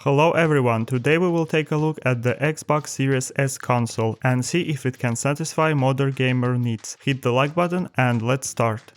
Hello everyone, today we will take a look at the Xbox Series S console and see if it can satisfy modern gamer needs. Hit the like button and let's start.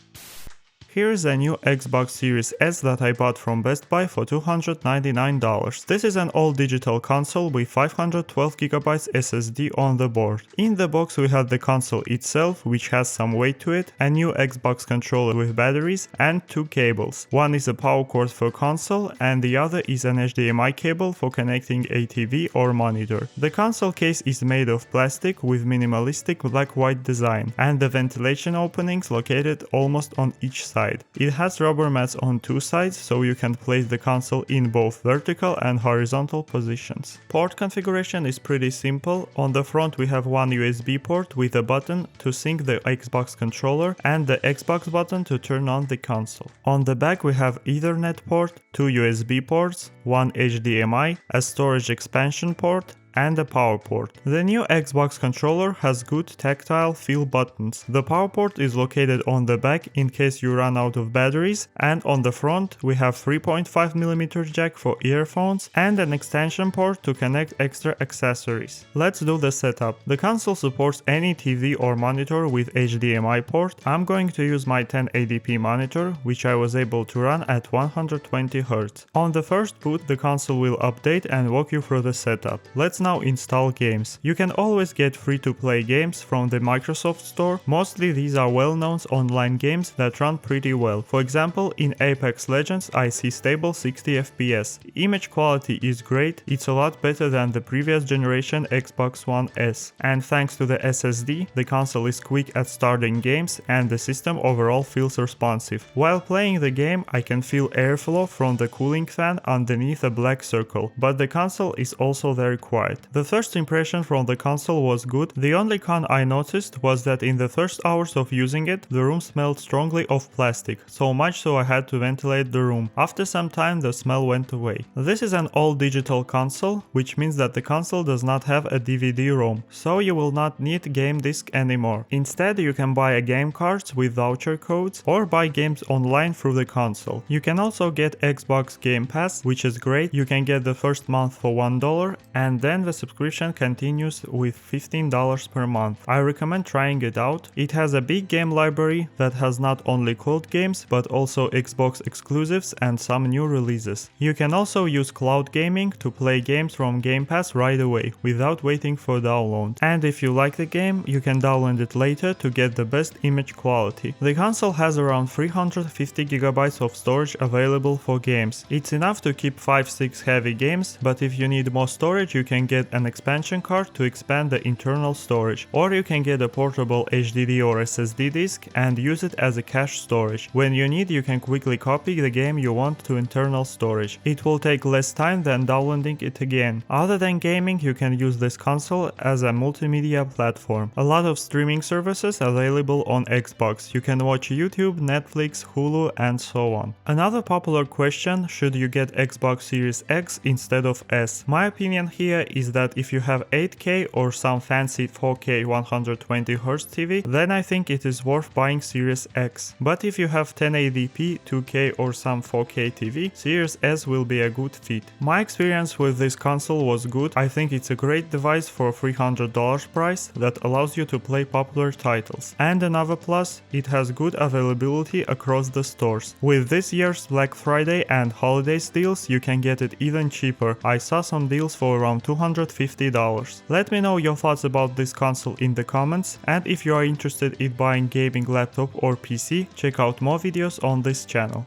Here's a new Xbox Series S that I bought from Best Buy for $299. This is an all-digital console with 512GB SSD on the board. In the box we have the console itself, which has some weight to it, a new Xbox controller with batteries, and two cables. One is a power cord for console and the other is an HDMI cable for connecting a TV or monitor. The console case is made of plastic with minimalistic black-white design, and the ventilation openings located almost on each side. It has rubber mats on two sides, so you can place the console in both vertical and horizontal positions. Port configuration is pretty simple. On the front we have one USB port with a button to sync the Xbox controller and the Xbox button to turn on the console. On the back we have Ethernet port, two USB ports, one HDMI, a storage expansion port, and a power port. The new Xbox controller has good tactile feel buttons. The power port is located on the back in case you run out of batteries, and on the front we have 3.5mm jack for earphones and an extension port to connect extra accessories. Let's do the setup. The console supports any TV or monitor with HDMI port. I'm going to use my 1080p monitor, which I was able to run at 120Hz. On the first boot, the console will update and walk you through the setup. Let's now install games. You can always get free-to-play games from the Microsoft Store. Mostly these are well-known online games that run pretty well. For example, in Apex Legends I see stable 60 FPS. Image quality is great, it's a lot better than the previous generation Xbox One S. And thanks to the SSD, the console is quick at starting games and the system overall feels responsive. While playing the game I can feel airflow from the cooling fan underneath a black circle, but the console is also very quiet. The first impression from the console was good. The only con I noticed was that in the first hours of using it, the room smelled strongly of plastic, so much so I had to ventilate the room. After some time the smell went away. This is an all-digital console, which means that the console does not have a DVD-ROM, so you will not need game disc anymore. Instead, you can buy a game cards with voucher codes or buy games online through the console. You can also get Xbox Game Pass, which is great. You can get the first month for $1 and then the subscription continues with $15 per month. I recommend trying it out. It has a big game library that has not only cloud games but also Xbox exclusives and some new releases. You can also use cloud gaming to play games from Game Pass right away without waiting for download. And if you like the game, you can download it later to get the best image quality. The console has around 350GB of storage available for games. It's enough to keep 5-6 heavy games, but if you need more storage you can get an expansion card to expand the internal storage, or you can get a portable HDD or SSD disk and use it as a cache storage. When you need, you can quickly copy the game you want to internal storage. It will take less time than downloading it again. Other than gaming, you can use this console as a multimedia platform. A lot of streaming services available on Xbox. You can watch YouTube, Netflix, Hulu, and so on. Another popular question: should you get Xbox Series X instead of S? My opinion here is that if you have 8K or some fancy 4K 120Hz TV, then I think it is worth buying Series X. But if you have 1080p, 2K or some 4K TV, Series S will be a good fit. My experience with this console was good. I think it's a great device for a $300 price that allows you to play popular titles. And another plus, it has good availability across the stores. With this year's Black Friday and holidays deals, you can get it even cheaper. I saw some deals for around $250. Let me know your thoughts about this console in the comments, and if you are interested in buying gaming laptop or PC, check out more videos on this channel.